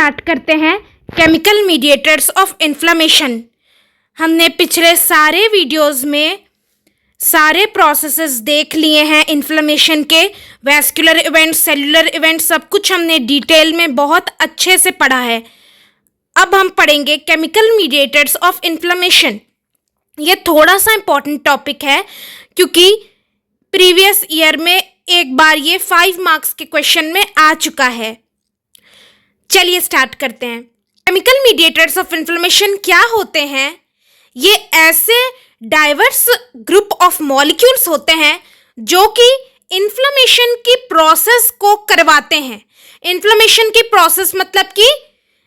Start करते हैं chemical mediators of inflammation. हमने पिछले सारे वीडियोस में सारे प्रोसेसेस देख लिए हैं इन्फ्लेमेशन के, वैस्कुलर इवेंट, सेलुलर इवेंट, सब कुछ हमने डिटेल में बहुत अच्छे से पढ़ा है। अब हम पढ़ेंगे केमिकल मीडिएटर्स ऑफ इन्फ्लेमेशन। ये थोड़ा सा इम्पॉर्टेंट टॉपिक है क्योंकि प्रीवियस ईयर में एक बार ये 5 मार्क्स के क्वेश्चन में आ चुका है। चलिए स्टार्ट करते हैं। केमिकल मीडिएटर्स ऑफ इन्फ्लेमेशन क्या होते हैं? ये ऐसे डाइवर्स ग्रुप ऑफ मॉलिक्यूल्स होते हैं जो कि इन्फ्लेमेशन की प्रोसेस को करवाते हैं। इन्फ्लेमेशन की प्रोसेस मतलब कि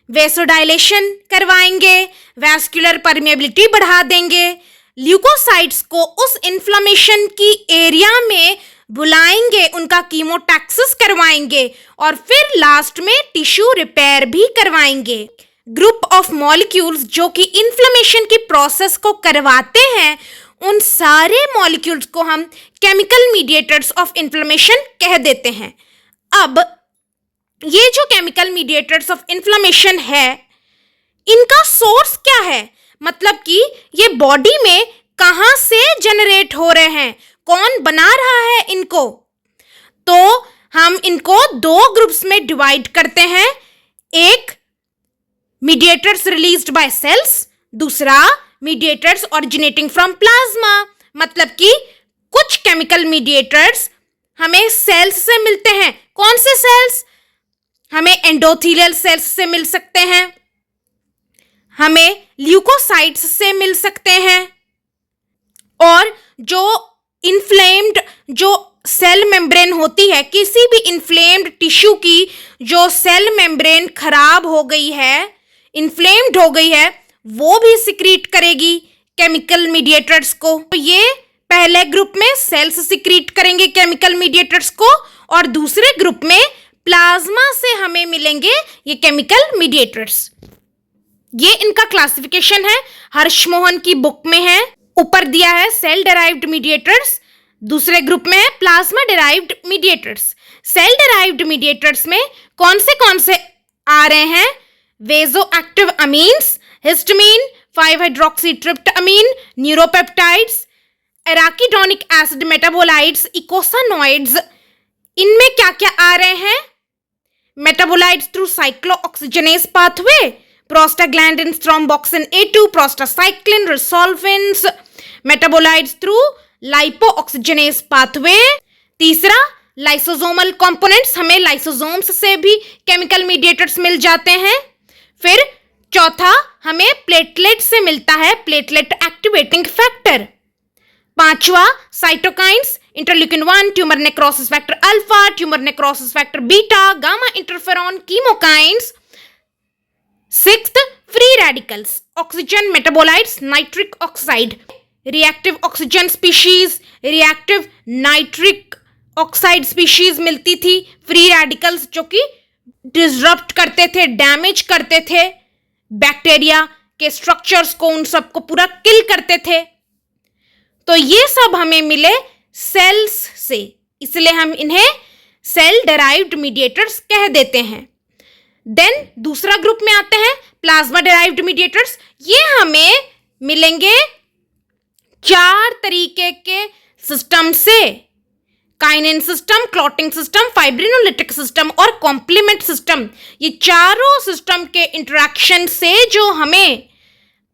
वेसोडाइलेशन करवाएंगे, वैस्कुलर परमेबिलिटी बढ़ा देंगे, ल्यूकोसाइट्स को उस इन्फ्लेमेशन की एरिया में बुलाएंगे, उनका कीमोटैक्सिस करवाएंगे और फिर लास्ट में टिश्यू रिपेयर भी करवाएंगे। ग्रुप ऑफ मॉलिक्यूल्स जो कि इन्फ्लेमेशन की प्रोसेस को करवाते हैं, उन सारे मॉलिक्यूल्स को हम केमिकल मीडिएटर्स ऑफ इन्फ्लेमेशन कह देते हैं। अब ये जो केमिकल मीडिएटर्स ऑफ इन्फ्लेमेशन है, इनका सोर्स क्या है? मतलब कि ये बॉडी में कहाँ से जनरेट हो रहे हैं, कौन बना रहा है इनको? तो हम इनको 2 ग्रुप्स में डिवाइड करते हैं। एक मीडिएटर्स रिलीज्ड बाय सेल्स, दूसरा मीडिएटर्स ओरिजिनेटिंग फ्रॉम प्लाज्मा। मतलब कि कुछ केमिकल मीडिएटर्स हमें सेल्स से मिलते हैं। कौन से सेल्स? हमें एंडोथेलियल सेल्स से मिल सकते हैं, हमें ल्यूकोसाइट्स से मिल सकते हैं, और जो इन्फ्लेम्ड जो सेल मेम्ब्रेन होती है, किसी भी इन्फ्लेम्ड टिश्यू की जो सेल मेम्ब्रेन खराब हो गई है, इन्फ्लेम्ड हो गई है, वो भी सिक्रीट करेगी केमिकल मीडिएटर्स को। तो ये पहले ग्रुप में सेल्स सिक्रीट करेंगे केमिकल मीडिएटर्स को, और दूसरे ग्रुप में प्लाज्मा से हमें मिलेंगे ये केमिकल मीडिएटर्स। ये इनका क्लासिफिकेशन है, हर्षमोहन की बुक में है। ऊपर दिया है सेल डेराइव्ड मीडिएटर्स, दूसरे ग्रुप में है plasma derived mediators. Cell derived mediators में कौन से आ रहे हैं? Vasoactive amines, histamine, five hydroxytryptamine, neuropeptides, arachidonic acid metabolites, eicosanoids. इनमें क्या क्या आ रहे हैं? Metabolites through cyclooxygenase pathway, prostaglandins, thromboxane A2, prostacyclin, resolvins, metabolites through lipooxygenase pathway। तीसरा लाइसोसोमल कंपोनेंट्स, हमें लाइसोसोम्स से भी केमिकल मीडिएटर्स मिल जाते हैं। फिर चौथा हमें प्लेटलेट से मिलता है प्लेटलेट एक्टिवेटिंग फैक्टर। पांचवा cytokines, interleukin 1, tumour necrosis factor alpha, tumour necrosis factor beta, gamma interferon, chemokines. Sixth free radicals, oxygen metabolites, nitric oxide, reactive oxygen species, reactive nitric oxide species मिलती थी। Free radicals जो कि disrupt करते थे, damage करते थे bacteria के structures को, उन सबको पूरा किल करते थे। तो ये सब हमें मिले सेल्स से, इसलिए हम इन्हें सेल डेराइव्ड मीडिएटर्स कह देते हैं। देन दूसरा ग्रुप में आते हैं प्लाज्मा डेराइव्ड मीडिएटर्स। ये हमें मिलेंगे 4 तरीके के सिस्टम से: kinin system, clotting system, fibrinolytic system और कॉम्प्लीमेंट सिस्टम। ये चारों सिस्टम के इंटरेक्शन से जो हमें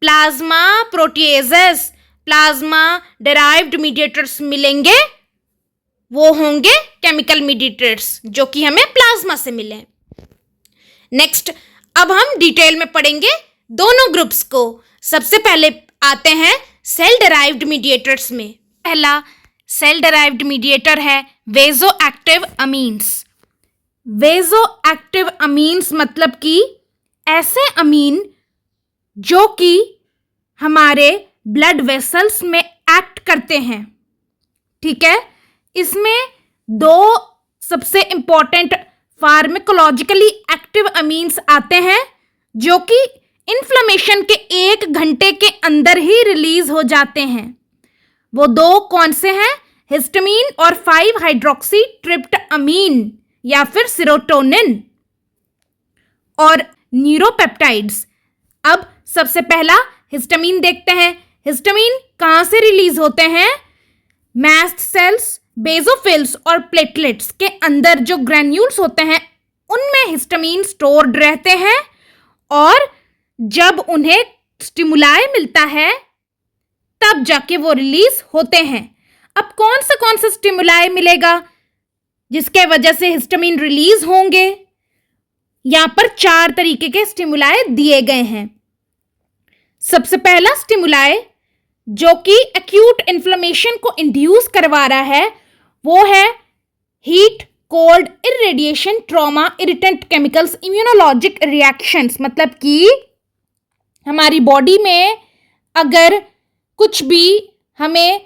plasma proteases, plasma derived mediators मिलेंगे, वो होंगे केमिकल मीडिएटर्स जो कि हमें प्लाज्मा से मिले। नेक्स्ट, अब हम डिटेल में पढ़ेंगे दोनों ग्रुप्स को। सबसे पहले आते हैं सेल डेराइव्ड मीडिएटर्स में। पहला सेल डेराइव्ड मीडिएटर है वेजो एक्टिव अमीन्स। वेजो एक्टिव अमीन्स मतलब कि ऐसे अमीन जो कि हमारे ब्लड वेसल्स में एक्ट करते हैं। ठीक है, इसमें 2 सबसे इंपॉर्टेंट फार्माकोलॉजिकली एक्टिव अमीन्स आते हैं जो कि इन्फ्लेमेशन के 1 घंटे के अंदर ही रिलीज हो जाते हैं। वो 2 कौन से हैं? हिस्टामिन और 5-हाइड्रोक्सीट्रिप्टामाइन या फिर सेरोटोनिन। और न्यूरोपेप्टाइड्स। अब सबसे पहला हिस्टामिन देखते हैं। हिस्टामिन कहाँ से रिलीज होते हैं? मैस्ट सेल्स, बेसोफिल्स और प्लेटलेट्स के अंदर जो ग्रैन्यूल्स होते हैं उनमें हिस्टामिन स्टोर्ड रहते हैं और जब उन्हें स्टिमुलाई मिलता है तब जाके वो रिलीज होते हैं। अब कौन सा स्टिमुलाई मिलेगा जिसके वजह से हिस्टामिन रिलीज होंगे? यहाँ पर 4 तरीके के स्टिमुलाई दिए गए हैं। सबसे पहला स्टिमुलाई जो कि एक्यूट इन्फ्लेमेशन को इंड्यूस करवा रहा है वो है heat, cold, irradiation, trauma, irritant chemicals, immunologic reactions. मतलब कि हमारी बॉडी में अगर कुछ भी हमें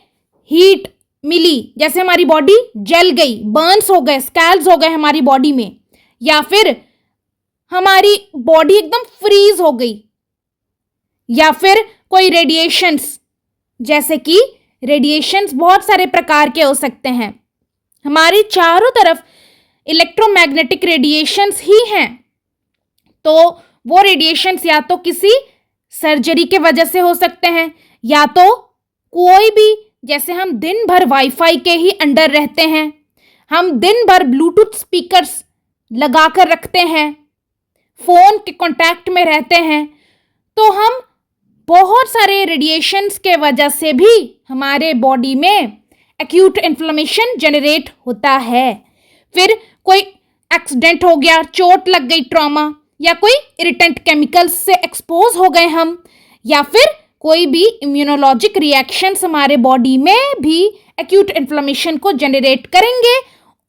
हीट मिली, जैसे हमारी बॉडी जल गई, बर्न्स हो गए, स्कैल्स हो गए हमारी बॉडी में, या फिर हमारी बॉडी एकदम फ्रीज हो गई, या फिर कोई रेडिएशंस, जैसे कि रेडिएशंस बहुत सारे प्रकार के हो सकते हैं। हमारी चारों तरफ इलेक्ट्रोमैग्नेटिक रेडिएशंस ही हैं, तो वो रेडिएशंस या तो किसी सर्जरी के वजह से हो सकते हैं या तो कोई भी, जैसे हम दिन भर वाईफाई के ही अंडर रहते हैं, हम दिन भर ब्लूटूथ स्पीकर्स लगा कर रखते हैं, फ़ोन के कांटेक्ट में रहते हैं, तो हम बहुत सारे रेडिएशंस के वजह से भी हमारे बॉडी में एक्यूट इन्फ्लेमेशन जनरेट होता है। फिर कोई एक्सीडेंट हो गया, चोट लग गई, ट्रॉमा, या कोई इरिटेंट केमिकल्स से एक्सपोज हो गए हम, या फिर कोई भी इम्यूनोलॉजिक रिएक्शंस हमारे बॉडी में भी एक्यूट इन्फ्लेमेशन को जनरेट करेंगे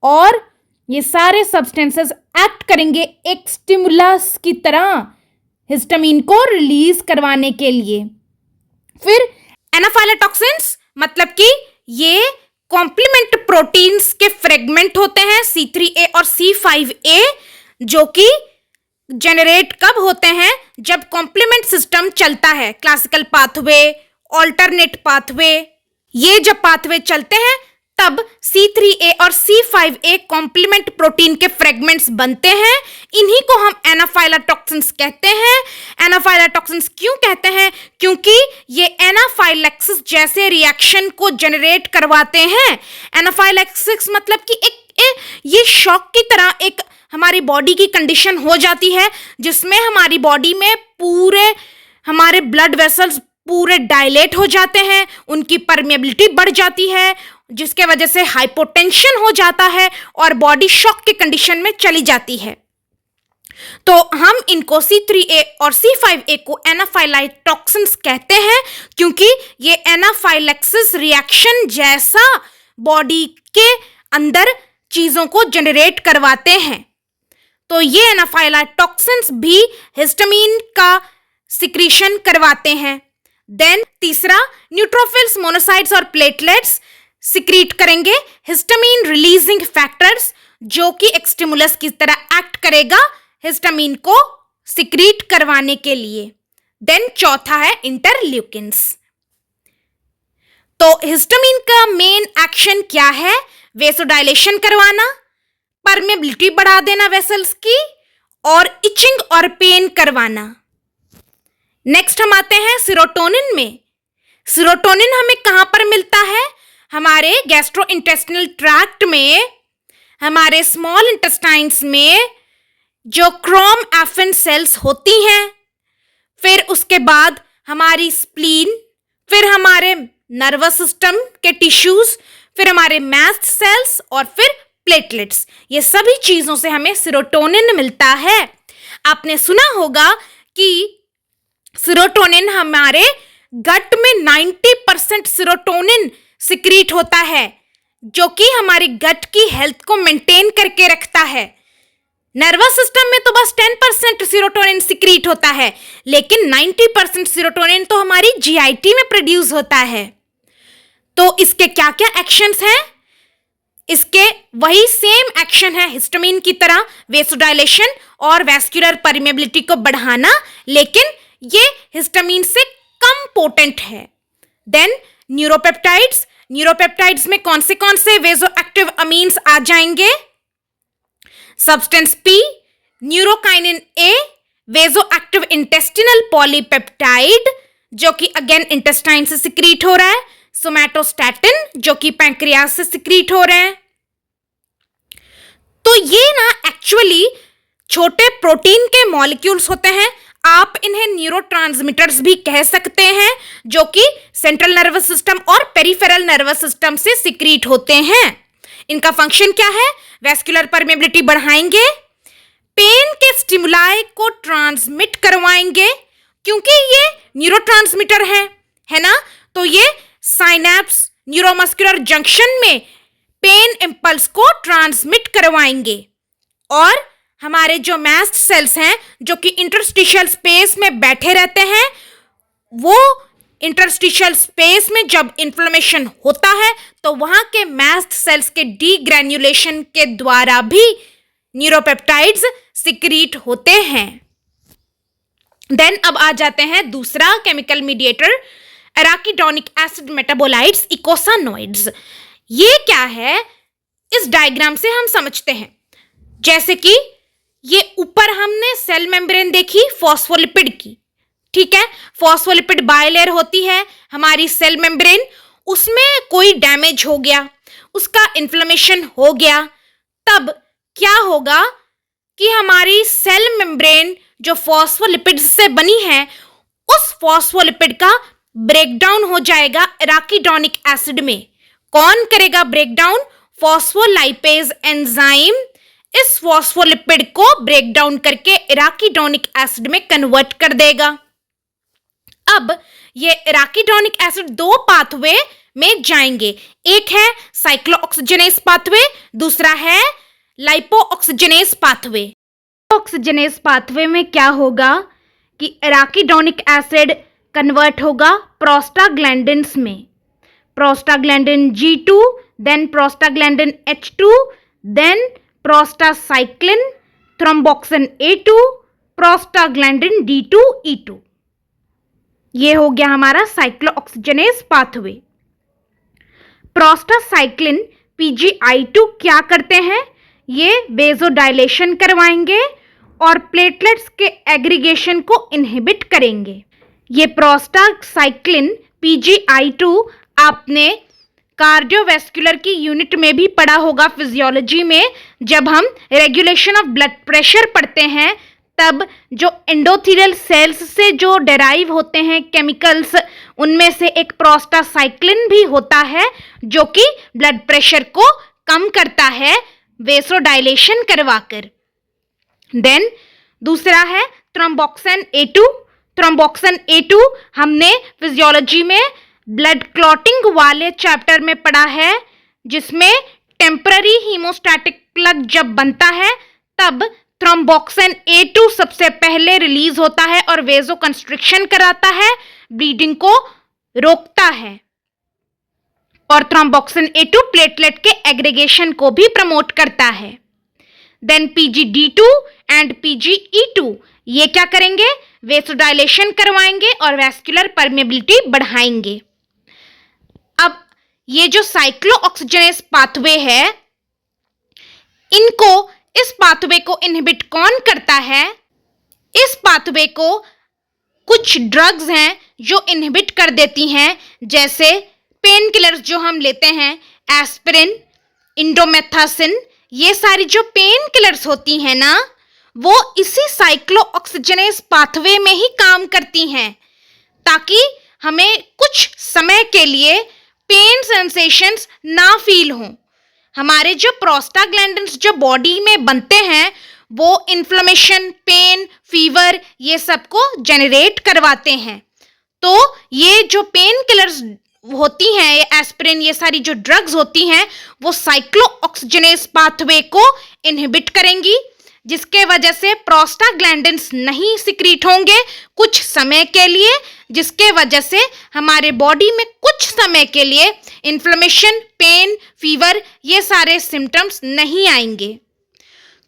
और ये सारे सब्सटेंसेस एक्ट करेंगे एक स्टिमुलस की तरह हिस्टामिन को रिलीज करवाने के लिए। फिर एनाफाइलोटॉक्सिन्स, मतलब कि ये कॉम्प्लीमेंट प्रोटीन्स के फ्रेगमेंट होते हैं C3A और C5A, जो कि जनरेट कब होते हैं? जब कॉम्प्लीमेंट सिस्टम चलता है, क्लासिकल पाथवे, ऑल्टरनेट पाथवे, ये जब पाथवे चलते हैं तब C3A और C5A कॉम्प्लीमेंट प्रोटीन के फ्रेगमेंट्स बनते हैं। इन्हीं को हम एनाफाइलोटॉक्सिन्स कहते हैं। एनाफाइलोटॉक्सिन्स क्यों कहते हैं? क्योंकि ये एनाफाइलैक्सिस जैसे रिएक्शन को जनरेट करवाते हैं। एनाफाइलैक्सिस मतलब कि ये शॉक की तरह एक हमारी बॉडी की कंडीशन हो जाती है जिसमें हमारी बॉडी में पूरे हमारे ब्लड वेसल्स पूरे डायलेट हो जाते हैं, उनकी परमेबिलिटी बढ़ जाती है, जिसके वजह से हाइपोटेंशन हो जाता है और बॉडी शॉक की कंडीशन में चली जाती है। तो हम इनको C3A और C5A को एनाफाइलोटॉक्सिन्स कहते हैं क्योंकि ये एनाफाइलैक्सिस रिएक्शन जैसा बॉडी के अंदर चीज़ों को जनरेट करवाते हैं। तो ये एनाफाइलोटॉक्सिन्स भी हिस्टामिन का सिक्रीशन करवाते हैं। देन तीसरा, न्यूट्रोफिल्स, मोनोसाइट्स और प्लेटलेट्स सिक्रीट करेंगे हिस्टामिन रिलीजिंग फैक्टर्स, जो कि एक स्टिमुलस की तरह एक्ट करेगा हिस्टामिन को सिक्रीट करवाने के लिए। देन चौथा है इंटरल्यूकिन्स। तो हिस्टामिन का मेन एक्शन क्या है? वेसोडाइलेशन करवाना, परमेबिलिटी बढ़ा देना वेसल्स की, और इचिंग और पेन करवाना। नेक्स्ट हम आते हैं सीरोटोनिन में। सीरोटोनिन हमें कहां पर मिलता है? हमारे गैस्ट्रोइंटेस्टिनल ट्रैक्ट में, हमारे स्मॉल इंटेस्टाइन्स में जो क्रोम एफिन सेल्स होती हैं, फिर उसके बाद हमारी स्प्लीन, फिर हमारे नर्वस सिस्टम के टिश्यूज, फिर हमारे मास्ट सेल्स और फिर प्लेटलेट्स। ये सभी चीजों से हमें सीरोटोनिन मिलता है। आपने सुना होगा कि सीरोटोनिन हमारे गट में 90% सीरोटोनिन सिक्रीट होता है, जो कि हमारी गट की हेल्थ को मेंटेन करके रखता है। नर्वस सिस्टम में तो बस 10% सीरोटोनिन सिक्रीट होता है, लेकिन 90% सीरोटोनिन तो हमारी जीआईटी में प्रोड्यूस होता है। तो इसके क्या क्या एक्शंस हैं? इसके वही सेम एक्शन है हिस्टामिन की तरह, वेसोडाइलेशन और वैस्कुलर परमेबिलिटी को बढ़ाना, लेकिन ये हिस्टामिन से कम पोटेंट है। देन न्यूरोपेप्टाइड्स। न्यूरोपेप्टाइड्स में कौन से वेजो एक्टिव अमीन्स आ जाएंगे? सब्सटेंस पी, न्यूरोकाइनिन ए, वेजो एक्टिव इंटेस्टिनल पॉलीपेप्टाइड जो कि अगेन इंटेस्टाइन से सिक्रीट हो रहा है, सोमैटोस्टैटिन जो कि पैंक्रियाज से सिक्रीट हो रहे हैं। तो ये ना एक्चुअली छोटे प्रोटीन के मॉलिक्यूल्स होते हैं। आप इन्हें न्यूरोट्रांसमीटर्स भी कह सकते हैं, जो कि सेंट्रल नर्वस सिस्टम और पेरिफेरल नर्वस सिस्टम से सिक्रीट होते हैं। इनका फंक्शन क्या है? वेस्कुलर परमेबिलिटी बढ़ाएंगे, पेन के स्टिमुलाई को ट्रांसमिट करवाएंगे, क्योंकि ये न्यूरोट्रांसमीटर है ना, तो ये साइनैप्स न्यूरोमस्कुलर जंक्शन में पेन इंपल्स को ट्रांसमिट करवाएंगे। और हमारे जो मैस्ट सेल्स हैं जो कि इंटरस्टिशियल स्पेस में बैठे रहते हैं, वो इंटरस्टिशियल स्पेस में जब इन्फ्लेमेशन होता है तो वहां के मैस्ट सेल्स के डीग्रैन्युलेशन के द्वारा भी न्यूरोपेप्टाइड्स सिक्रीट होते हैं। देन अब आ जाते हैं दूसरा chemical mediator, arachidonic acid metabolites eicosanoids. ये क्या है? इस डायग्राम से हम समझते हैं। जैसे कि ये ऊपर हमने सेल मेम्ब्रेन देखी फॉस्फोलिपिड की, ठीक है। फॉस्फोलिपिड बायलेयर होती है हमारी सेल मेम्ब्रेन, उसमें कोई डैमेज हो गया, उसका इन्फ्लेमेशन हो गया, तब क्या होगा कि हमारी सेल मेम्ब्रेन जो फॉस्फोलिपिड से बनी है, उस फॉस्फोलिपिड का ब्रेकडाउन हो जाएगा एराकिडोनिक एसिड में। कौन करेगा ब्रेकडाउन? फॉस्फोलाइपेज एंजाइम इस फॉस्फोलिपिड को ब्रेक डाउन करके एराकिडोनिक एसिड में कन्वर्ट कर देगा। अब ये एराकिडोनिक एसिड दो पाथवे में जाएंगे, एक है साइक्लोऑक्सीजनेस पाथवे, दूसरा है लाइपोऑक्सीजनेस पाथवे। ऑक्सीजनेस पाथवे में क्या होगा कि एराकिडोनिक एसिड कन्वर्ट होगा प्रोस्टाग्लैंडिन्स में, prostaglandin G2, then prostaglandin H2, then prostacyclin, thromboxane A2, prostaglandin D2, E2। ये हो गया हमारा साइक्लोऑक्सीजनेस पाथवे। प्रोस्टासाइक्लिन PGI2 क्या करते हैं? ये वेजोडाइलेशन करवाएंगे और प्लेटलेट्स के एग्रीगेशन को इनहिबिट करेंगे। ये प्रोस्टासाइक्लिन PGI2 आपने कार्डियोवैस्कुलर की यूनिट में भी पढ़ा होगा फिजियोलॉजी में। जब हम रेगुलेशन ऑफ ब्लड प्रेशर पढ़ते हैं, तब जो एंडोथेलियल सेल्स से जो डेराइव होते हैं केमिकल्स, उनमें से एक प्रोस्टासाइक्लिन भी होता है जो कि ब्लड प्रेशर को कम करता है वेसोडाइलेशन करवाकर। देन दूसरा है थ्रोम्बोक्सिन A2। थ्रोम्बोक्सिन A2 हमने फिजियोलॉजी में ब्लड क्लॉटिंग वाले चैप्टर में पढ़ा है, जिसमें टेम्पररी हीमोस्टैटिक प्लग जब बनता है तब थ्रोम्बोक्सिन A2 सबसे पहले रिलीज होता है और वेजो कंस्ट्रिक्शन कराता है, ब्लीडिंग को रोकता है। और थ्रोम्बोक्सिन A2 प्लेटलेट के एग्रीगेशन को भी प्रमोट करता है। देन PGD2 एंड PGE2 ये क्या करेंगे? वेसोडाइलेशन करवाएंगे और वैस्कुलर परमेबिलिटी बढ़ाएंगे। अब ये जो साइक्लोऑक्सीजनेस पाथवे है, इस पाथवे को इनहिबिट कौन करता है? इस पाथवे को कुछ ड्रग्स हैं जो इनहिबिट कर देती हैं, जैसे पेन किलर्स जो हम लेते हैं, एस्पिरिन, इंडोमेथासिन, ये सारी जो पेन किलर्स होती हैं ना, वो इसी साइक्लोऑक्सीजनेस पाथवे में ही काम करती हैं, ताकि हमें कुछ समय के लिए पेन सेंसेशंस ना फील हों। हमारे जो प्रोस्टाग्लैंडिन्स जो बॉडी में बनते हैं, वो इन्फ्लेमेशन, पेन, फीवर ये सब को जनरेट करवाते हैं। तो ये जो पेन किलर्स होती हैं, ये एस्पिरिन, ये सारी जो ड्रग्स होती हैं, वो साइक्लोऑक्सीजनेस पाथवे को इनहिबिट करेंगी, जिसके वजह से प्रोस्टाग्लैंडिन्स नहीं सिक्रीट होंगे कुछ समय के लिए, जिसके वजह से हमारे बॉडी में कुछ समय के लिए इन्फ्लेमेशन, पेन, फीवर ये सारे सिम्टम्स नहीं आएंगे।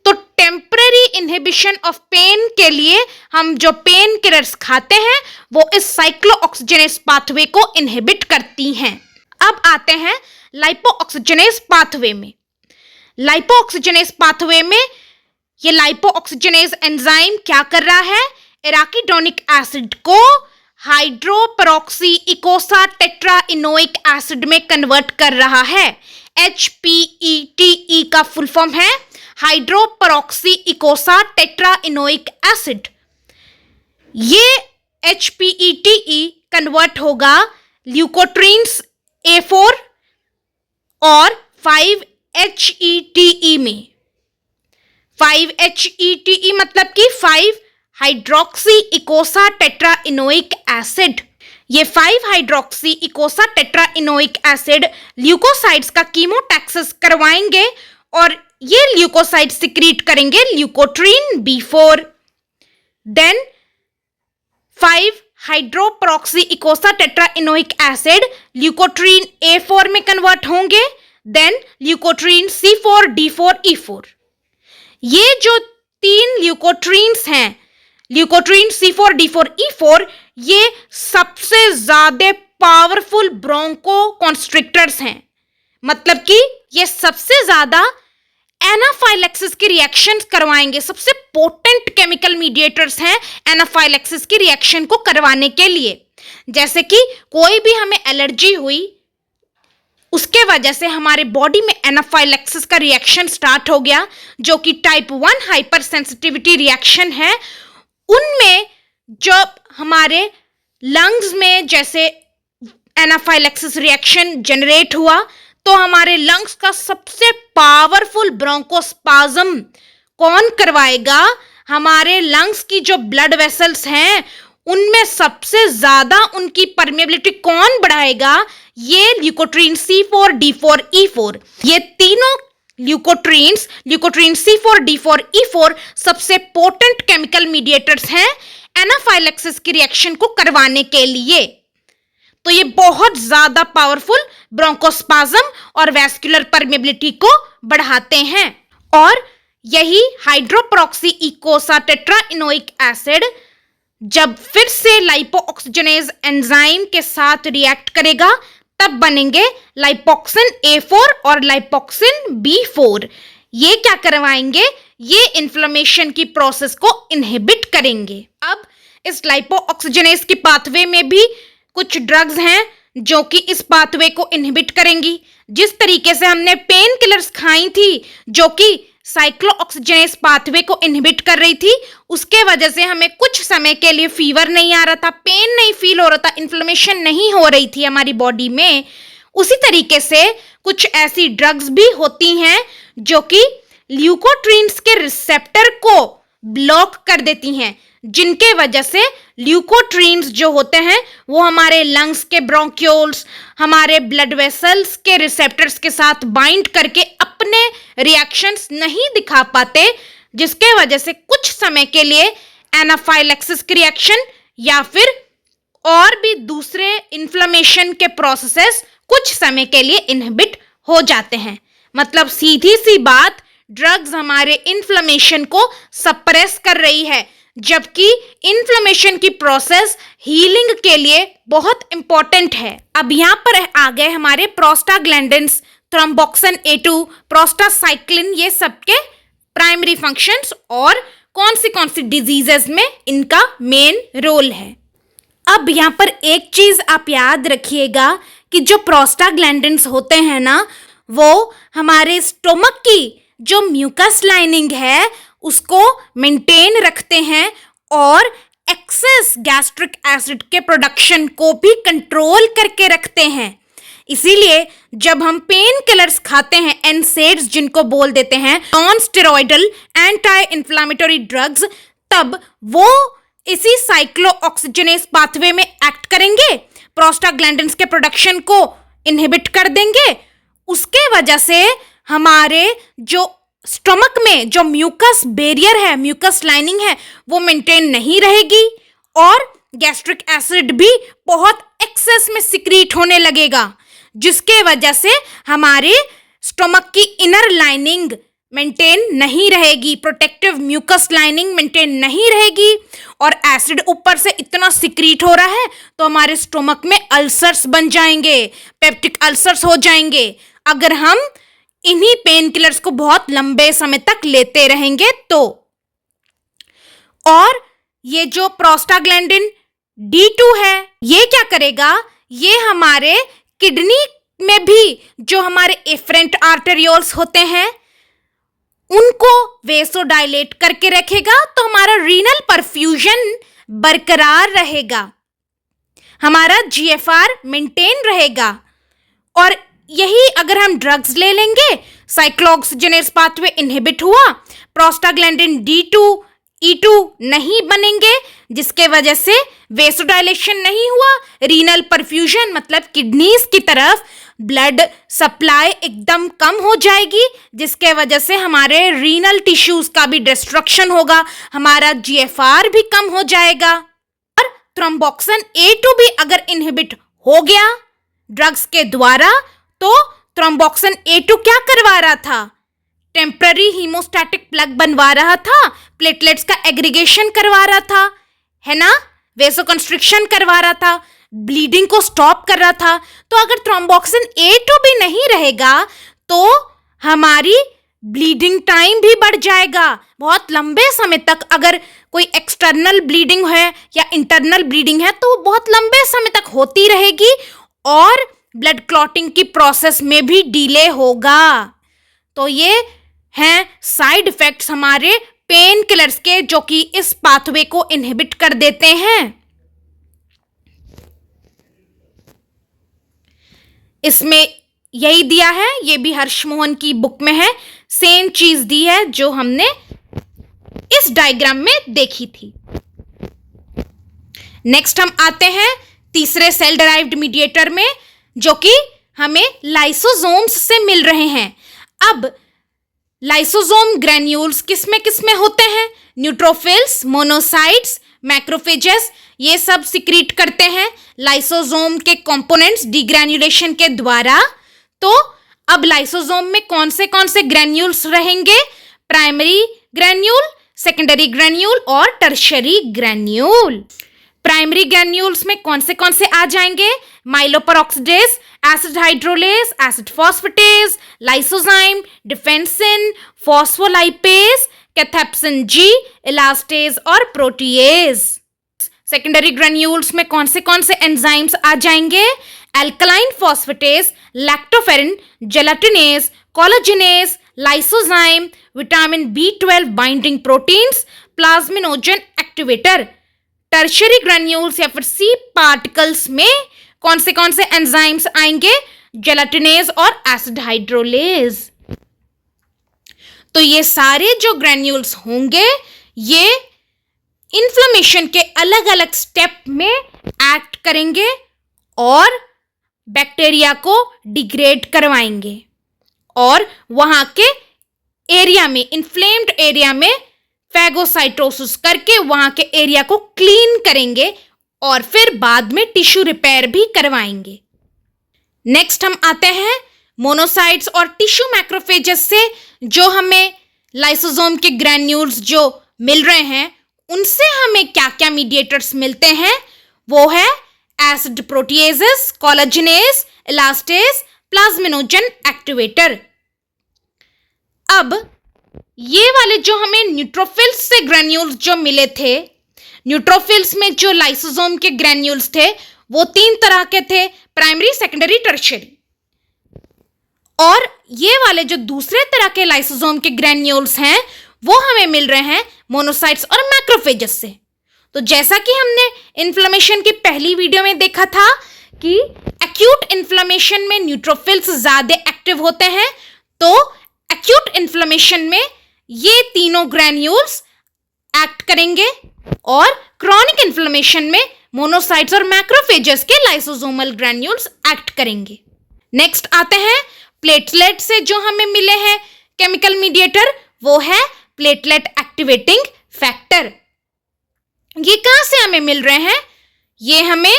तो टेम्पररी इनहिबिशन ऑफ पेन के लिए हम जो पेन किलर्स खाते हैं, वो इस साइक्लोऑक्सीजनेस पाथवे को इनहिबिट करती हैं। अब आते हैं लाइपोऑक्सीजनेस पाथवे में। लाइपोऑक्सीजनेस पाथवे में ये लाइपो ऑक्सीजनेज एंजाइम क्या कर रहा है? एराकिडोनिक एसिड को हाइड्रोपेरोक्सी इकोसा टेट्राइनोइक एसिड में कन्वर्ट कर रहा है। HPETE का फुल फॉर्म है हाइड्रोपेरोक्सी इकोसा टेट्राइनोइक एसिड। ये HPETE कन्वर्ट होगा ल्यूकोट्रीन्स A4 और 5-HETE में। 5-HETE मतलब कि 5 हाइड्रोक्सी इकोसा टेट्राइनोइक एसिड। ये 5 hydroxy eicosa tetraenoic acid leukocytes का कीमोटैक्सिस करवाएंगे और ये ल्यूकोसाइड सिक्रीट करेंगे leukotriene B4। Then 5 hydroperoxy eicosa tetraenoic acid leukotriene A4 में कन्वर्ट होंगे। Then leukotriene C4, D4, E4। ये जो 3 ल्यूकोट्रीन्स हैं, ल्यूकोट्रीन C4, D4, E4, ये सबसे ज्यादा पावरफुल ब्रोंको कॉन्स्ट्रिक्टर्स हैं। मतलब कि ये सबसे ज्यादा एनाफाइलैक्सिस की रिएक्शंस करवाएंगे, सबसे पोटेंट केमिकल मीडिएटर्स हैं एनाफाइलैक्सिस की रिएक्शन को करवाने के लिए। जैसे कि कोई भी हमें एलर्जी हुई, उसके वजह से हमारे बॉडी में एनाफाइलैक्सिस का रिएक्शन स्टार्ट हो गया, जो कि टाइप 1 हाइपर सेंसिटिविटी रिएक्शन है। उनमें जब हमारे लंग्स में जैसे एनाफाइलैक्सिस रिएक्शन जनरेट हुआ तो हमारे लंग्स का सबसे पावरफुल ब्रोंकोस्पाज्म कौन करवाएगा? हमारे लंग्स की जो ब्लड वेसल्स हैं उनमें सबसे ज्यादा उनकी परमेबिलिटी कौन बढ़ाएगा? ये ल्यूकोट्रीन C4, D4, E4। ये तीनों ल्यूकोट्रीन्स, ल्यूकोट्रीन C4, D4, E4 सबसे पोटेंट केमिकल मीडिएटर्स हैं एनाफाइलैक्सिस की रिएक्शन को करवाने के लिए। तो ये बहुत ज्यादा पावरफुल ब्रोंकोस्पाज्म और वैस्कुलर परमेबिलिटी को बढ़ाते हैं। और यही हाइड्रोपेरोक्सी इकोसा टेट्राइनोइक एसिड जब फिर से लाइपो ऑक्सीजनेज एंजाइम के साथ रिएक्ट करेगा तब बनेंगे लाइपोक्सिन A4 और लाइपोक्सिन B4। ये क्या करवाएंगे? ये इन्फ्लेमेशन की प्रोसेस को इनहिबिट करेंगे। अब इस लाइपो ऑक्सीजनेज की पाथवे में भी कुछ ड्रग्स हैं जो कि इस पाथवे को इनहिबिट करेंगी। जिस तरीके से हमने पेन किलर्स खाई थी जो कि साइक्लोऑक्सीजनेज पाथवे को इनहिबिट कर रही थी, उसके वजह से हमें कुछ समय के लिए फीवर नहीं आ रहा था, पेन नहीं फील हो रहा था, इन्फ्लेमेशन नहीं हो रही थी हमारी बॉडी में। उसी तरीके से कुछ ऐसी ड्रग्स भी होती हैं जो कि ल्यूकोट्रीन्स के रिसेप्टर को ब्लॉक कर देती हैं, जिनके वजह से ल्यूकोट्रीन्स जो होते हैं वो हमारे लंग्स के ब्रोंक्यूल्स, हमारे ब्लड वेसल्स के रिसेप्टर्स के साथ बाइंड करके अपने रिएक्शंस नहीं दिखा पाते, जिसके वजह से कुछ समय के लिए एनाफाइलैक्सिस की रिएक्शन या फिर और भी दूसरे इन्फ्लेमेशन के प्रोसेसेस कुछ समय के लिए इनहिबिट हो जाते हैं। मतलब सीधी सी बात, ड्रग्स हमारे इन्फ्लेमेशन को सप्रेस कर रही है, जबकि इन्फ्लेमेशन की प्रोसेस हीलिंग के लिए बहुत इंपॉर्टेंट है। अब यहाँ पर आ गए हमारे प्रोस्टाग्लैंडिन्स, थ्रोम्बोक्सिन A2, प्रोस्टासाइक्लिन, ये सबके प्राइमरी फंक्शंस और कौन सी डिजीजेस में इनका मेन रोल है। अब यहाँ पर एक चीज आप याद रखिएगा कि जो प्रोस्टाग्लैंडिन्स होते हैं ना, वो हमारे स्टोमक की जो म्यूकस लाइनिंग है उसको मेंटेन रखते हैं और एक्सेस गैस्ट्रिक एसिड के प्रोडक्शन को भी कंट्रोल करके रखते हैं। इसीलिए जब हम पेन किलर्स खाते हैं, एनसेड्स जिनको बोल देते हैं, non steroidal anti inflammatory drugs, तब वो इसी साइक्लोऑक्सीजनेज पाथवे में एक्ट करेंगे, प्रोस्टाग्लैंडिन्स के प्रोडक्शन को इनहिबिट कर देंगे। उसके वजह से हमारे जो स्टमक में जो म्यूकस बैरियर है, म्यूकस लाइनिंग है, वो मेंटेन नहीं रहेगी और गैस्ट्रिक एसिड भी बहुत एक्सेस में सिक्रीट होने लगेगा, जिसके वजह से हमारे स्टमक की इनर लाइनिंग मेंटेन नहीं रहेगी, प्रोटेक्टिव म्यूकस लाइनिंग मेंटेन नहीं रहेगी और एसिड ऊपर से इतना सिक्रीट हो रहा है तो हमारे स्टमक में अल्सर्स बन जाएंगे, पेप्टिक अल्सर्स हो जाएंगे। अगर हम इन्हीं पेन किलर्स को बहुत लंबे समय तक लेते रहेंगे तो। और ये जो प्रोस्टाग्लैंडिन D2 है, ये क्या करेगा, ये हमारे किडनी में भी जो हमारे एफरेंट आर्टेरियोल्स होते हैं उनको वेसोडाइलेट करके रखेगा, तो हमारा रीनल परफ्यूजन बरकरार रहेगा, हमारा GFR मेंटेन रहेगा। और यही अगर हम ड्रग्स ले लेंगे, साइक्लोऑक्सीजनेस पाथवे इनहिबिट हुआ, प्रोस्टाग्लैंडिन D2 E2 नहीं बनेंगे, जिसके वजह से वेसोडाइलेशन नहीं हुआ, रीनल परफ्यूजन मतलब किडनीज की तरफ ब्लड सप्लाई एकदम कम हो जाएगी, जिसके वजह से हमारे रीनल टिश्यूज का भी डिस्ट्रक्शन होगा, हमारा GFR भी कम हो जाएगा। और थ्रोम्बोक्सिन A2 भी अगर इनहिबिट हो गया ड्रग्स के द्वारा, तो थ्रोम्बोक्सिन A2 क्या करवा रहा था, टेम्पररी हीमोस्टैटिक प्लग बनवा रहा था, प्लेटलेट्स का एग्रीगेशन करवा रहा था, है ना, वेसोकंस्ट्रिक्शन करवा रहा था, ब्लीडिंग को स्टॉप कर रहा था। तो अगर थ्रोम्बोक्सिन A2 भी नहीं रहेगा तो हमारी ब्लीडिंग टाइम भी बढ़ जाएगा, बहुत लंबे समय तक अगर कोई एक्सटर्नल ब्लीडिंग है या इंटरनल ब्लीडिंग है तो बहुत लंबे समय तक होती रहेगी और ब्लड क्लॉटिंग की प्रोसेस में भी डिले होगा। तो ये हैं साइड इफेक्ट्स हमारे पेन किलर्स के, जो कि इस पाथवे को इनहिबिट कर देते हैं। इसमें यही दिया है, ये भी हर्षमोहन की बुक में है, सेम चीज दी है जो हमने इस डायग्राम में देखी थी। नेक्स्ट हम आते हैं तीसरे सेल डिराइव्ड मीडिएटर में, जो कि हमें लाइसोसोम्स से मिल रहे हैं। अब लाइसोसोम ग्रैन्यूल्स किसमें होते हैं, न्यूट्रोफिल्स, मोनोसाइट्स, मैक्रोफेजेस, ये सब सिक्रीट करते हैं लाइसोसोम के कंपोनेंट्स डिग्रैन्युलेशन के द्वारा। तो अब लाइसोसोम में कौन से ग्रैन्यूल्स रहेंगे, प्राइमरी ग्रैन्यूल, सेकेंडरी ग्रैन्यूल और टर्शियरी ग्रैन्यूल। प्राइमरी ग्रैन्यूल्स में कौन से आ जाएंगे, myeloperoxidase, acid hydrolase, acid phosphatase, lysozyme, defensin, phospholipase, cathepsin G, elastase और प्रोटीएज। सेकेंडरी ग्रैन्यूल्स में कौन से एंजाइम्स आ जाएंगे, alkaline phosphatase, lactoferrin, gelatinase, collagenase, lysozyme, vitamin B12 binding proteins, plasminogen activator. Tertiary granules या फिर C पार्टिकल्स में कौन से एंजाइम्स आएंगे, जेलाटिनेज और एसिड हाइड्रोलेज। तो ये सारे जो ग्रैन्यूल्स होंगे ये इन्फ्लेमेशन के अलग अलग स्टेप में एक्ट करेंगे और बैक्टीरिया को डिग्रेड करवाएंगे और वहां के एरिया में, इन्फ्लेम्ड एरिया में फैगोसाइटोसिस करके वहां के एरिया को क्लीन करेंगे और फिर बाद में टिश्यू रिपेयर भी करवाएंगे। नेक्स्ट हम आते हैं मोनोसाइट्स और टिश्यू मैक्रोफेजेस से जो हमें लाइसोसोम के ग्रैन्यूल्स जो मिल रहे हैं उनसे हमें क्या क्या मीडिएटर्स मिलते हैं, वो है acid proteases, collagenase, elastase, plasminogen activator. अब ये वाले जो हमें न्यूट्रोफिल्स से ग्रैन्यूल्स जो मिले थे, न्यूट्रोफिल्स में जो लाइसोसोम के ग्रैन्यूल्स थे वो 3 तरह के थे, प्राइमरी, सेकेंडरी, टर्शियरी। और ये वाले जो दूसरे तरह के लाइसोसोम के ग्रैन्यूल्स हैं वो हमें मिल रहे हैं मोनोसाइट्स और मैक्रोफेजेस से। तो जैसा कि हमने इन्फ्लेमेशन की पहली वीडियो में देखा था कि एक्यूट इन्फ्लेमेशन में न्यूट्रोफिल्स ज्यादा एक्टिव होते हैं, तो एक्यूट इन्फ्लेमेशन में ये तीनों ग्रैन्यूल्स एक्ट करेंगे और क्रॉनिक इन्फ्लेमेशन में मोनोसाइट्स और मैक्रोफेजेस के लाइसोसोमल ग्रैन्यूल्स एक्ट करेंगे। नेक्स्ट आते हैं प्लेटलेट से जो हमें मिले हैं केमिकल मीडिएटर, वो है प्लेटलेट एक्टिवेटिंग फैक्टर। ये कहां से हमें मिल रहे हैं, ये हमें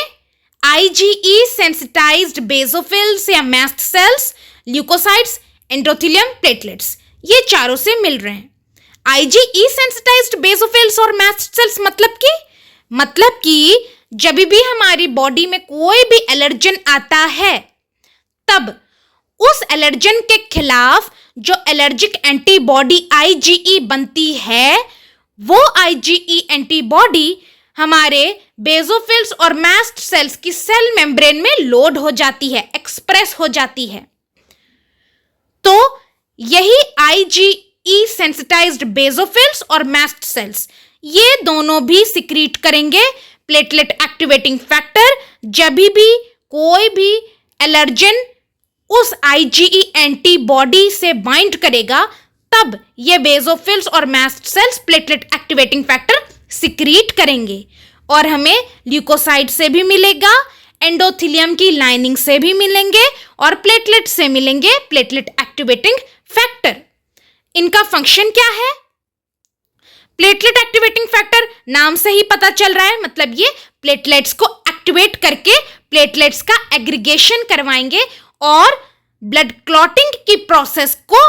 IgE सेंसिटाइज्ड बेसोफिल्स या mast cells, leukocytes, endothelium, platelets, ये चारों से मिल रहे हैं। IgE सेंसिटाइज्ड बेसोफिल्स और मास्ट सेल्स मतलब कि जब भी हमारी बॉडी में कोई भी एलर्जन आता है तब उस एलर्जन के खिलाफ जो एलर्जिक एंटीबॉडी IgE बनती है, वो IgE एंटीबॉडी हमारे बेसोफिल्स और मास्ट सेल्स की सेल मेम्ब्रेन में लोड हो जाती है, एक्सप्रेस हो जाती है। तो यही IgE सेंसिटाइज्ड बेसोफिल्स और मास्ट सेल्स, ये दोनों भी सिक्रीट करेंगे प्लेटलेट एक्टिवेटिंग फैक्टर जब भी कोई भी एलर्जन उस IgE एंटीबॉडी से बाइंड करेगा, तब ये बेसोफिल्स और mast cells platelet activating factor secrete करेंगे और हमें ल्यूकोसाइट से भी मिलेगा, एंडोथेलियम की लाइनिंग से भी मिलेंगे और प्लेटलेट से मिलेंगे प्लेटलेट एक्टिवेटिंग फैक्टर। इनका फंक्शन क्या है? प्लेटलेट एक्टिवेटिंग फैक्टर नाम से ही पता चल रहा है, मतलब ये प्लेटलेट्स को एक्टिवेट करके प्लेटलेट्स का एग्रीगेशन करवाएंगे और ब्लड क्लॉटिंग की प्रोसेस को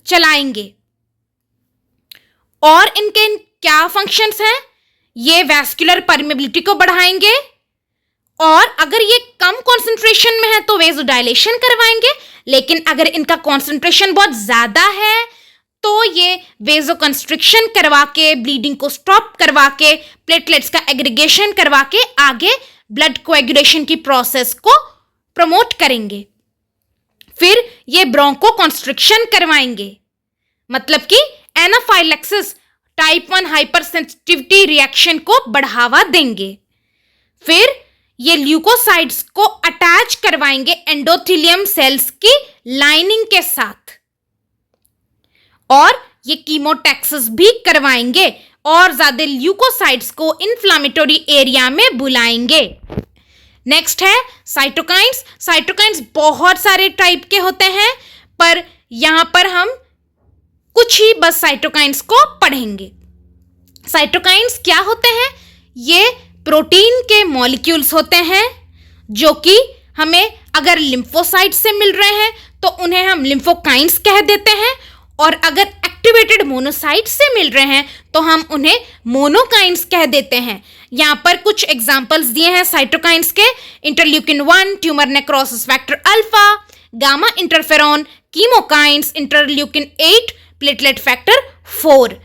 चलाएंगे। और इनके क्या फंक्शंस हैं? ये वैस्कुलर परमेबिलिटी को बढ़ाएंगे और अगर ये कम कॉन्सेंट्रेशन में है तो वेज़ोडाइलेशन करवाएंगे, लेकिन अगर इनका कॉन्सेंट्रेशन बहुत ज्यादा है तो ये वेज़ो कंस्ट्रिक्शन करवा के, ब्लीडिंग को स्टॉप करवा के, प्लेटलेट्स का एग्रीगेशन करवा के आगे ब्लड कोएगुलेशन की प्रोसेस को प्रमोट करेंगे। फिर ये ब्रोंको कंस्ट्रिक्शन करवाएंगे, मतलब कि एनाफाइलैक्सिस टाइप 1 हाइपरसेंसिटिविटी रिएक्शन को बढ़ावा देंगे। फिर ये ल्यूकोसाइड्स को अटैच करवाएंगे एंडोथेलियम सेल्स की लाइनिंग के साथ और ये कीमोटैक्सिस भी करवाएंगे और ज्यादा ल्यूकोसाइड्स को इन्फ्लामेटरी एरिया में बुलाएंगे। नेक्स्ट है साइटोकाइंस। साइटोकाइंस बहुत सारे टाइप के होते हैं, पर यहां पर हम कुछ ही बस साइटोकाइंस को पढ़ेंगे। साइटोकाइंस क्या होते हैं? ये प्रोटीन के मॉलिक्यूल्स होते हैं जो कि हमें अगर लिम्फोसाइट से मिल रहे हैं तो उन्हें हम लिम्फोकाइंस कह देते हैं, और अगर एक्टिवेटेड मोनोसाइट से मिल रहे हैं तो हम उन्हें मोनोकाइंस कह देते हैं। यहाँ पर कुछ एग्जाम्पल्स दिए हैं साइटोकाइंस के: interleukin 1, tumour necrosis factor alpha, gamma interferon, chemokines, interleukin 8, platelet factor 4।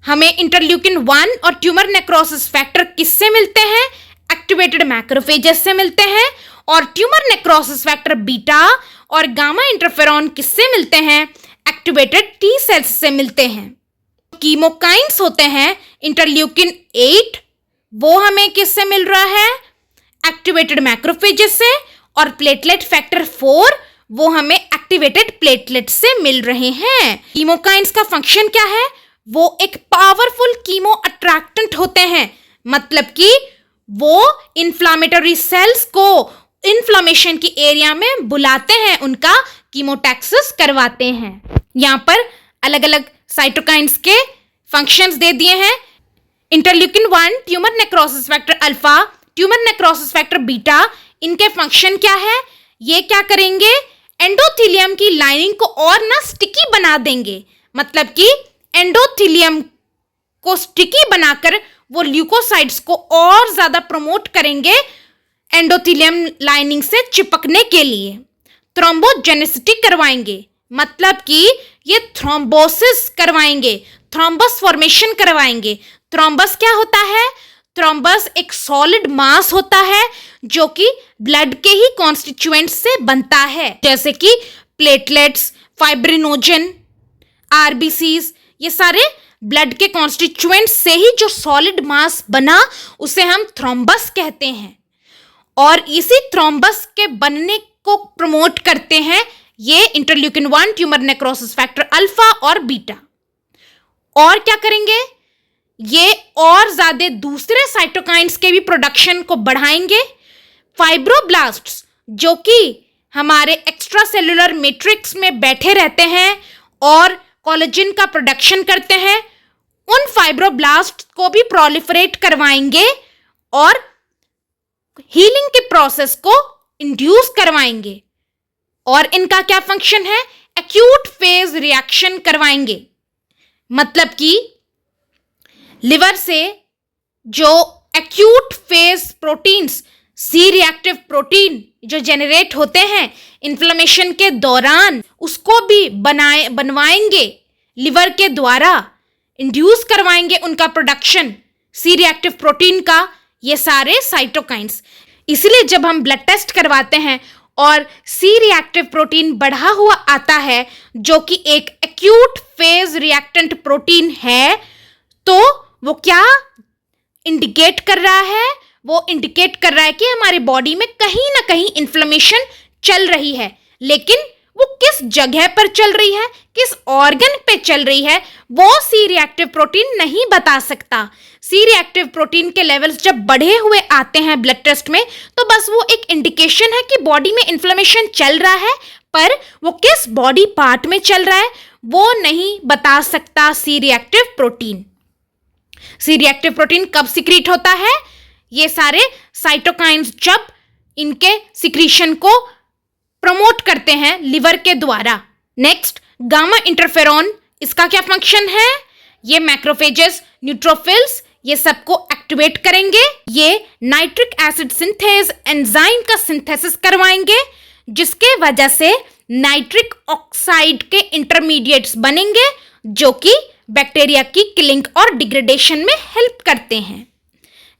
हमें इंटरल्यूकिन 1 और ट्यूमर नेक्रोसिस फैक्टर किससे मिलते हैं? एक्टिवेटेड मैक्रोफेजेस से मिलते हैं। और ट्यूमर नेक्रोसिस फैक्टर बीटा और गामा इंटरफेरॉन किससे मिलते हैं? एक्टिवेटेड टी सेल्स से मिलते हैं। कीमोकाइंस होते हैं इंटरल्यूकिन 8, वो हमें किससे मिल रहा है? एक्टिवेटेड मैक्रोफेजेस से। और प्लेटलेट फैक्टर 4 वो हमें एक्टिवेटेड प्लेटलेट से मिल रहे हैं। कीमोकाइंस का फंक्शन क्या है? वो एक पावरफुल कीमो अट्रैक्टेंट होते हैं, मतलब कि वो इन्फ्लामेटरी सेल्स को इन्फ्लामेशन की एरिया में बुलाते हैं, उनका कीमोटैक्सिस करवाते हैं। यहाँ पर अलग अलग साइटोकाइंस के फंक्शंस दे दिए हैं। Interleukin 1, tumour necrosis factor alpha, tumour necrosis factor beta, इनके फंक्शन क्या है? ये क्या करेंगे? एंडोथेलियम की लाइनिंग को और ना स्टिकी बना देंगे, मतलब कि एंडोथेलियम को स्टिकी बनाकर वो ल्यूकोसाइड्स को और ज्यादा प्रमोट करेंगे एंडोथेलियम लाइनिंग से चिपकने के लिए। थ्रोम्बोजेनेसिटी करवाएंगे, मतलब कि ये थ्रोम्बोसिस करवाएंगे, थ्रोम्बस फॉर्मेशन करवाएंगे। थ्रोम्बस क्या होता है? थ्रोम्बस एक सॉलिड मास होता है जो कि ब्लड के ही कॉन्स्टिट्यूएंट से बनता है, जैसे कि प्लेटलेट्स, फाइब्रिनोजन, आरबीसीज, ये सारे ब्लड के कॉन्स्टिट्यूएंट से ही जो सॉलिड मास बना उसे हम थ्रोम्बस कहते हैं। और इसी थ्रोम्बस के बनने को प्रमोट करते हैं ये interleukin 1, tumour necrosis factor alpha और बीटा। और क्या करेंगे? ये और ज्यादा दूसरे साइटोकाइंस के भी प्रोडक्शन को बढ़ाएंगे। फाइब्रोब्लास्ट्स जो कि हमारे एक्स्ट्रा सेलुलर मैट्रिक्स में बैठे रहते हैं और कोलेजन का प्रोडक्शन करते हैं, उन फाइब्रोब्लास्ट को भी प्रोलिफरेट करवाएंगे और हीलिंग के प्रोसेस को इंड्यूस करवाएंगे। और इनका क्या फंक्शन है? एक्यूट फेज रिएक्शन करवाएंगे, मतलब कि लिवर से जो acute phase proteins C reactive protein जो जेनरेट होते हैं इन्फ्लेमेशन के दौरान, उसको भी बनवाएंगे लिवर के द्वारा, इंड्यूस करवाएंगे उनका प्रोडक्शन सी रिएक्टिव प्रोटीन का, ये सारे साइटोकाइंस। इसलिए जब हम ब्लड टेस्ट करवाते हैं और सी रिएक्टिव प्रोटीन बढ़ा हुआ आता है जो कि एक एक्यूट फेज रिएक्टेंट प्रोटीन है, तो वो क्या इंडिकेट कर रहा है? वो इंडिकेट कर रहा है कि हमारी बॉडी में कहीं ना कहीं इन्फ्लेमेशन चल रही है, लेकिन वो किस जगह पर चल रही है, किस ऑर्गन पे चल रही है, वो सी रिएक्टिव प्रोटीन नहीं बता सकता। सी रिएक्टिव प्रोटीन के लेवल्स जब बढ़े हुए आते हैं ब्लड टेस्ट में, तो बस वो एक इंडिकेशन है कि बॉडी में इन्फ्लेमेशन चल रहा है, पर वो किस बॉडी पार्ट में चल रहा है वो नहीं बता सकता C reactive protein. C reactive protein कब सिक्रीट होता है? ये सारे साइटोकाइंस जब इनके सिक्रीशन को प्रमोट करते हैं लिवर के द्वारा। नेक्स्ट, गामा इंटरफेरॉन, इसका क्या फंक्शन है? ये मैक्रोफेजेस, न्यूट्रोफिल्स, ये सबको एक्टिवेट करेंगे। ये नाइट्रिक एसिड सिंथेज एंजाइम का सिंथेसिस करवाएंगे, जिसके वजह से नाइट्रिक ऑक्साइड के इंटरमीडिएट्स बनेंगे जो कि बैक्टीरिया की किलिंग और डिग्रेडेशन में हेल्प करते हैं।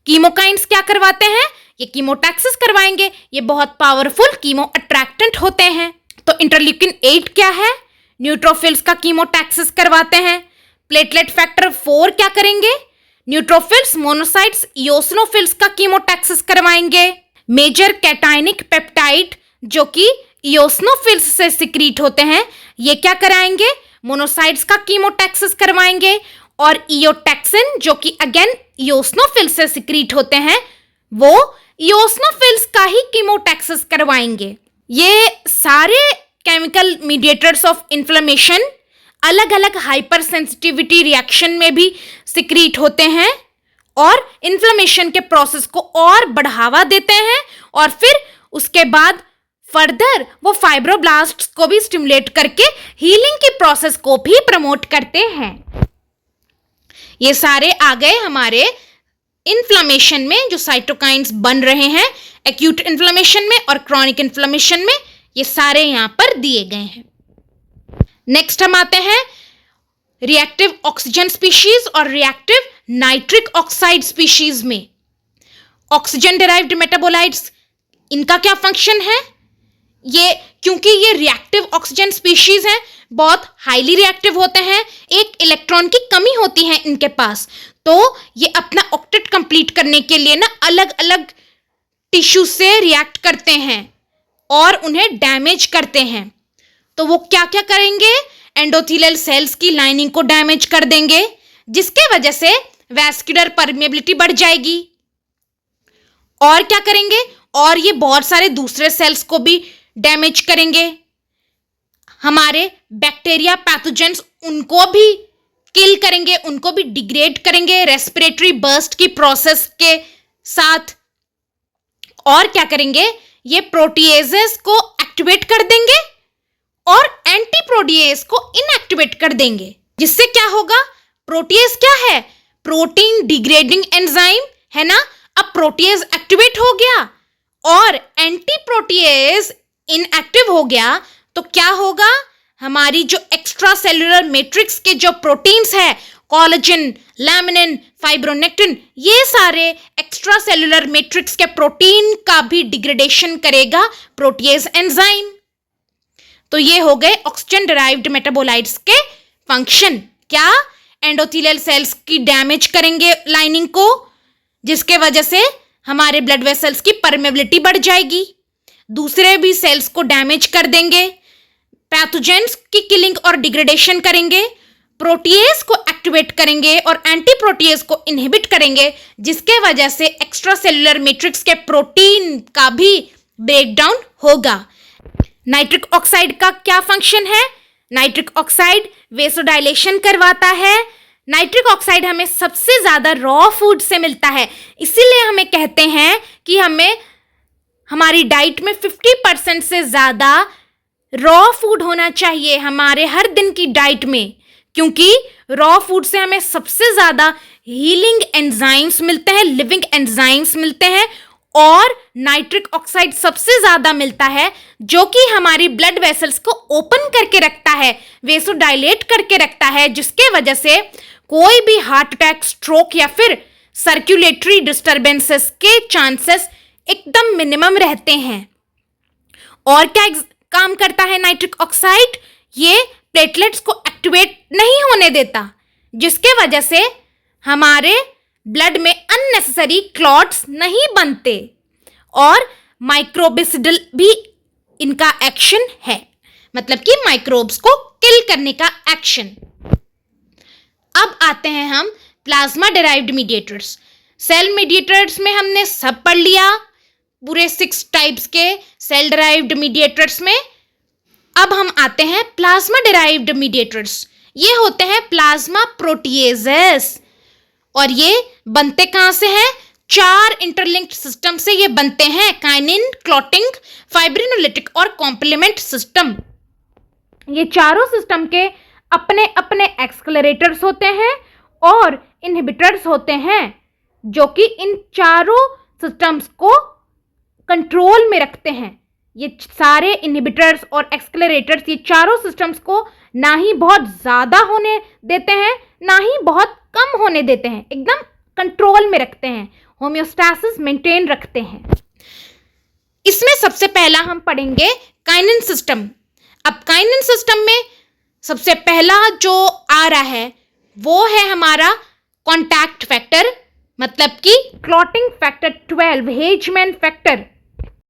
कीमोकाइंस क्या करवाते हैं? ये कीमोटैक्सिस करवाएंगे। ये बहुत पावरफुल कीमो अट्रैक्टेंट होते हैं। तो इंटरल्यूकिन 8 क्या है? न्यूट्रोफिल्स का कीमोटैक्सिस करवाते हैं। प्लेटलेट फैक्टर 4 क्या करेंगे? न्यूट्रोफिल्स, मोनोसाइट्स, इओसिनोफिल्स का कीमोटैक्सिस करवाएंगे। मेजर कैटायनिक पेप्टाइड जो कि इओसिनोफिल्स से सिक्रीट होते हैं, ये क्या कराएंगे? मोनोसाइट्स का कीमोटैक्सिस करवाएंगे। और इयोटैक्सिन जो कि अगेन इओसिनोफिल्स से सिक्रीट होते हैं, वो इओसिनोफिल्स का ही कीमोटैक्सिस करवाएंगे। ये सारे केमिकल मीडिएटर्स ऑफ इन्फ्लेमेशन अलग अलग हाइपर सेंसिटिविटी रिएक्शन में भी सिक्रीट होते हैं और इन्फ्लेमेशन के प्रोसेस को और बढ़ावा देते हैं, और फिर उसके बाद फर्दर वो फाइब्रोब्लास्ट्स को भी स्टिमुलेट करके हीलिंग की प्रोसेस को भी प्रमोट करते हैं। ये सारे आ गए हमारे इन्फ्लेमेशन में जो साइटोकाइंस बन रहे हैं एक्यूट इन्फ्लेमेशन में और क्रॉनिक इन्फ्लेमेशन में, ये सारे यहां पर दिए गए हैं। नेक्स्ट हम आते हैं रिएक्टिव ऑक्सीजन स्पीशीज और रिएक्टिव नाइट्रिक ऑक्साइड स्पीशीज में। ऑक्सीजन डिराइव्ड मेटाबोलाइट्स, इनका क्या फंक्शन है? ये क्योंकि ये रिएक्टिव ऑक्सीजन स्पीशीज हैं, बहुत हाईली रिएक्टिव होते हैं, एक इलेक्ट्रॉन की कमी होती है इनके पास, तो ये अपना ऑक्टेट कंप्लीट करने के लिए ना अलग अलग टिश्यू से रिएक्ट करते हैं और उन्हें डैमेज करते हैं। तो वो क्या क्या करेंगे? एंडोथेलियल सेल्स की लाइनिंग को डैमेज कर देंगे, जिसके वजह से वैस्कुलर परमेबिलिटी बढ़ जाएगी। और क्या करेंगे? और ये बहुत सारे दूसरे सेल्स को भी डैमेज करेंगे। हमारे बैक्टीरिया पैथोजेंस, उनको भी किल करेंगे, उनको भी डिग्रेड करेंगे रेस्पिरेटरी बर्स्ट की प्रोसेस के साथ। और क्या करेंगे? ये प्रोटीएजेस को एक्टिवेट कर देंगे और एंटी प्रोटीएज को इनएक्टिवेट कर देंगे, जिससे क्या होगा? प्रोटीएज क्या है? प्रोटीन डिग्रेडिंग एंजाइम है ना। अब प्रोटीएज एक्टिवेट हो गया और एंटी प्रोटीएज इनएक्टिव हो गया, तो क्या होगा? हमारी जो एक्स्ट्रा सेलुलर मैट्रिक्स के जो प्रोटीन्स है, कोलेजन, लैमिनिन, फाइब्रोनेक्टिन, ये सारे एक्स्ट्रा सेलुलर मैट्रिक्स के प्रोटीन का भी डिग्रेडेशन करेगा प्रोटीएज एंजाइम। तो ये हो गए ऑक्सीजन डिराइव्ड मेटाबोलाइट्स के फंक्शन। क्या? एंडोथेलियल सेल्स की डैमेज करेंगे लाइनिंग को, जिसके वजह से हमारे ब्लड वेसल्स की परमेबिलिटी बढ़ जाएगी। दूसरे भी सेल्स को डैमेज कर देंगे, पैथोजेंस की किलिंग और डिग्रेडेशन करेंगे, प्रोटीएज को एक्टिवेट करेंगे और एंटी प्रोटीएज को इनहिबिट करेंगे, जिसके वजह से एक्स्ट्रा सेलुलर मैट्रिक्स के प्रोटीन का भी ब्रेकडाउन होगा। नाइट्रिक ऑक्साइड का क्या फंक्शन है? नाइट्रिक ऑक्साइड वेसोडाइलेशन करवाता है। नाइट्रिक ऑक्साइड हमें सबसे ज़्यादा रॉ फूड से मिलता है, इसीलिए हमें कहते हैं कि हमें हमारी डाइट में 50% से ज़्यादा रॉ फूड होना चाहिए हमारे हर दिन की डाइट में, क्योंकि रॉ फूड से हमें सबसे ज़्यादा हीलिंग एंजाइम्स मिलते हैं, लिविंग एंजाइम्स मिलते हैं, और नाइट्रिक ऑक्साइड सबसे ज्यादा मिलता है, जो कि हमारी ब्लड वेसल्स को ओपन करके रखता है, वेसोडाइलेट करके रखता है, जिसके वजह से कोई भी हार्ट अटैक, स्ट्रोक या फिर सर्कुलेटरी डिस्टरबेंसेस के चांसेस एकदम मिनिमम रहते हैं। और क्या काम करता है नाइट्रिक ऑक्साइड? ये प्लेटलेट्स को एक्टिवेट नहीं होने देता, जिसके वजह से हमारे ब्लड में अननेसेसरी क्लॉट्स नहीं बनते, और माइक्रोबिसिडल भी इनका एक्शन है, मतलब कि माइक्रोब्स को किल करने का एक्शन। अब आते हैं हम plasma derived mediators. Cell mediators में हमने सब पढ़ लिया, पूरे 6 टाइप्स के सेल डिराइव्ड मीडिएटर्स में। अब हम आते हैं प्लाज्मा डिराइव्ड मीडिएटर्स। ये होते हैं प्लाज्मा प्रोटीएजेस, और ये बनते कहाँ से हैं? 4 इंटरलिंक्ड सिस्टम से ये बनते हैं, काइनिन, क्लॉटिंग, फाइब्रिनोलिटिक और कॉम्प्लीमेंट सिस्टम। ये चारों सिस्टम के अपने अपने एक्सेलरेटर्स होते हैं और इनहिबिटर्स होते हैं, जो कि इन चारों सिस्टम्स को कंट्रोल में रखते हैं। ये सारे इनहिबिटर्स और एक्सेलरेटर्स ये चारों सिस्टम्स को ना ही बहुत ज़्यादा होने देते हैं, ना ही बहुत कम होने देते हैं, एकदम कंट्रोल में रखते हैं, होम्योस्टैसिस मेंटेन रखते हैं। इसमें सबसे पहला हम पढ़ेंगे काइनिन सिस्टम। अब काइनिन सिस्टम में सबसे पहला जो आ रहा है वो है हमारा कॉन्टैक्ट फैक्टर, मतलब कि क्लॉटिंग फैक्टर 12, हेजमैन फैक्टर।